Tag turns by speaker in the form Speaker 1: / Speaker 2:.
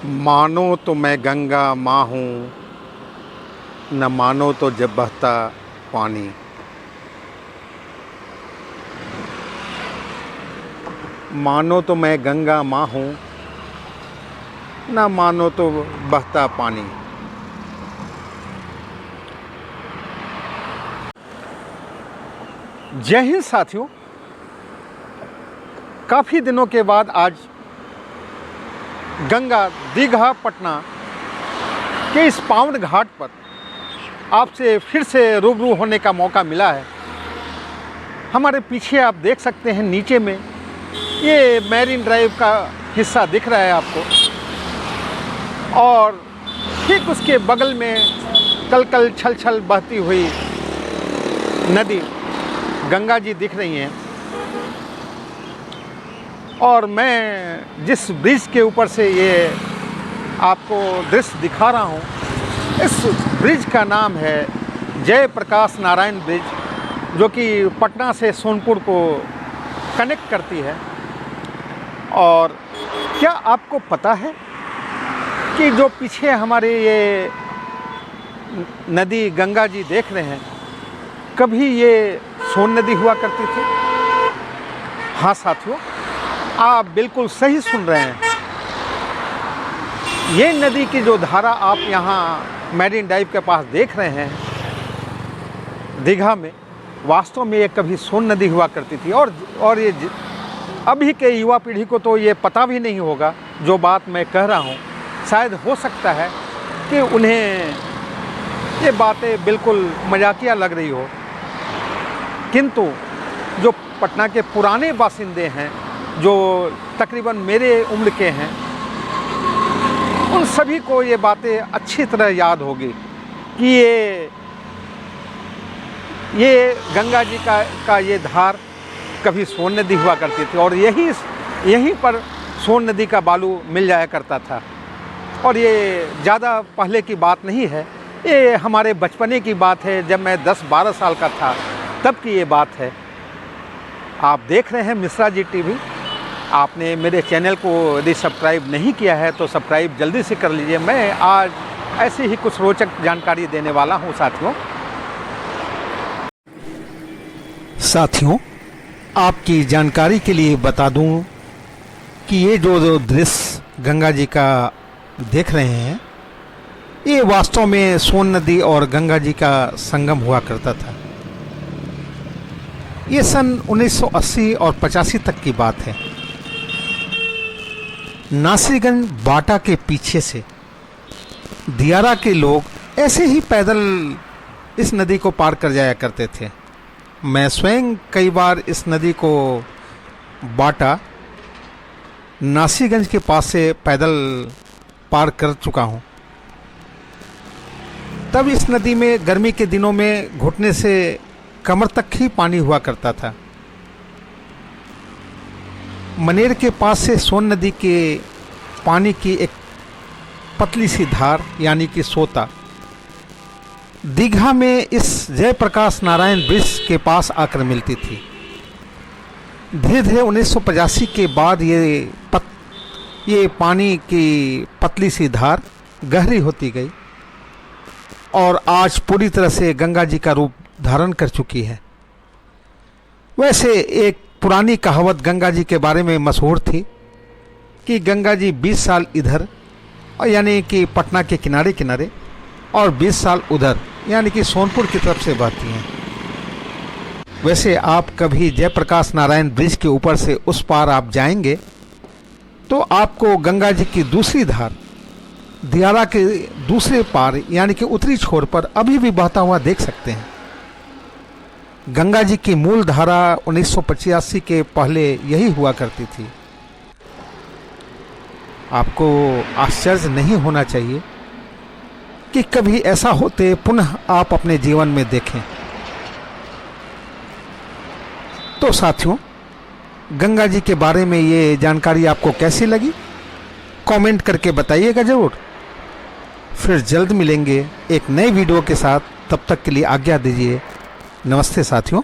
Speaker 1: मानो तो मैं गंगा माँ हूँ, न मानो तो जब बहता पानी। मानो तो मैं गंगा माँ हूँ, न मानो तो बहता पानी। जय हिंद साथियों, काफ़ी दिनों के बाद आज गंगा दीघा पटना के इस पावन घाट पर आपसे फिर से रूबरू होने का मौका मिला है। हमारे पीछे आप देख सकते हैं, नीचे में ये मैरीन ड्राइव का हिस्सा दिख रहा है आपको, और ठीक उसके बगल में कल कल छल छल बहती हुई नदी गंगा जी दिख रही हैं। और मैं जिस ब्रिज के ऊपर से ये आपको दृश्य दिखा रहा हूँ, इस ब्रिज का नाम है जय प्रकाश नारायण ब्रिज, जो कि पटना से सोनपुर को कनेक्ट करती है। और क्या आपको पता है कि जो पीछे हमारे ये नदी गंगा जी देख रहे हैं, कभी ये सोन नदी हुआ करती थी? हाँ साथियों, आप बिल्कुल सही सुन रहे हैं। ये नदी की जो धारा आप यहाँ मैरीन ड्राइव के पास देख रहे हैं दीघा में, वास्तव में ये कभी सोन नदी हुआ करती थी। और ये अभी के युवा पीढ़ी को तो ये पता भी नहीं होगा जो बात मैं कह रहा हूँ। शायद हो सकता है कि उन्हें ये बातें बिल्कुल मजाकिया लग रही हो, किंतु जो पटना के पुराने बासिंदे हैं, जो तकरीबन मेरे उम्र के हैं, उन सभी को ये बातें अच्छी तरह याद होगी कि ये गंगा जी का ये धार कभी सोन नदी हुआ करती थी, और यहीं पर सोन नदी का बालू मिल जाया करता था। और ये ज़्यादा पहले की बात नहीं है, ये हमारे बचपने की बात है, जब मैं 10-12 साल का था तब की ये बात है। आप देख रहे हैं मिश्रा जी टीवी। आपने मेरे चैनल को यदि सब्सक्राइब नहीं किया है तो सब्सक्राइब जल्दी से कर लीजिए। मैं आज ऐसे ही कुछ रोचक जानकारी देने वाला हूं साथियों, आपकी जानकारी के लिए बता दूं कि ये जो दृश्य गंगा जी का देख रहे हैं, ये वास्तव में सोन नदी और गंगा जी का संगम हुआ करता था। ये सन 1980 और 85 तक की बात है। नासिरगंज बाटा के पीछे से दियारा के लोग ऐसे ही पैदल इस नदी को पार कर जाया करते थे। मैं स्वयं कई बार इस नदी को बाटा नासिरगंज के पास से पैदल पार कर चुका हूँ। तब इस नदी में गर्मी के दिनों में घुटने से कमर तक ही पानी हुआ करता था। मनेर के पास से सोन नदी के पानी की एक पतली सी धार यानी कि सोता दीघा में इस जयप्रकाश नारायण ब्रिज के पास आकर मिलती थी। धीरे धीरे 1985 के बाद ये पानी की पतली सी धार गहरी होती गई और आज पूरी तरह से गंगा जी का रूप धारण कर चुकी है। वैसे एक पुरानी कहावत गंगा जी के बारे में मशहूर थी कि गंगा जी 20 साल इधर यानी कि पटना के किनारे किनारे और 20 साल उधर यानी कि सोनपुर की तरफ से बहती हैं। वैसे आप कभी जयप्रकाश नारायण ब्रिज के ऊपर से उस पार आप जाएंगे तो आपको गंगा जी की दूसरी धार दियारा के दूसरे पार यानी कि उत्तरी छोर पर अभी भी बहता हुआ देख सकते हैं। गंगा जी की मूल धारा 1985 के पहले यही हुआ करती थी। आपको आश्चर्य नहीं होना चाहिए कि कभी ऐसा होते पुनः आप अपने जीवन में देखें। तो साथियों, गंगा जी के बारे में ये जानकारी आपको कैसी लगी, कमेंट करके बताइएगा ज़रूर। फिर जल्द मिलेंगे एक नए वीडियो के साथ। तब तक के लिए आज्ञा दीजिए। नमस्ते साथियों।